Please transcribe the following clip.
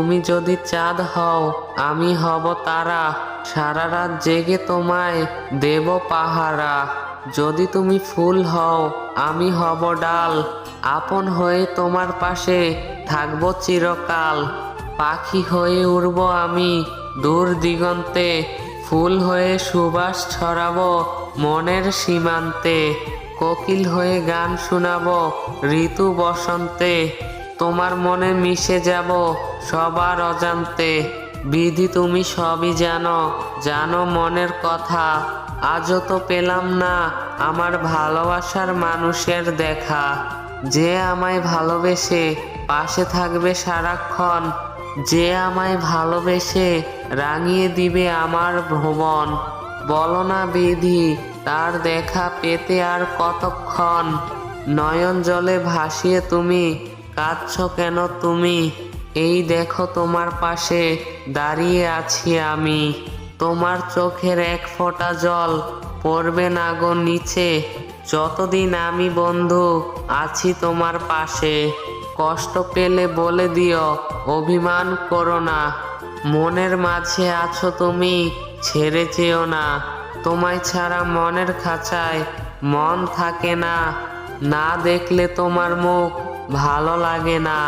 তুমি যদি চাঁদ হও আমি হব তারা, সারা রাত জেগে তোমায় দেব পাহারা। যদি তুমি ফুল হও আমি হব ডাল, আপন হয়ে তোমার পাশে থাকবো চিরকাল। পাখি হয়ে উড়ব আমি দূর দিগন্তে, ফুল হয়ে সুবাস ছড়াবো মনের সীমান্তে। কোকিল হয়ে গান শোনাবো ঋতু বসন্তে, তোমার মনে মিশে যাব সবার অজান্তে। বিধি তুমি সবই জানো, জানো মনের কথা, আজও তো পেলাম না আমার ভালোবাসার মানুষের দেখা। যে আমায় ভালোবেসে পাশে থাকবে সারাক্ষণ, যে আমায় ভালোবেসে রাঙিয়ে দিবে আমার ভুবন। বলো না বিধি তার দেখা পেতে আর কতক্ষণ, নয়ন জলে ভাসিয়ে তুমি কাঁদছো কেন তুমি? এই দেখো তোমার পাশে দাঁড়িয়ে আছি আমি, তোমার চোখের এক ফোঁটা জল পড়বে না গো নিচে, যতদিন আমি বন্ধু আছি তোমার পাশে। কষ্ট পেলে বলে দিও অভিমান করো না, মনের মাঝে আছো তুমি ছেড়ে যেও না। তোমায় ছাড়া মনের খাঁচায় মন থাকে না, না দেখলে তোমার মুখ ভালো লাগে না।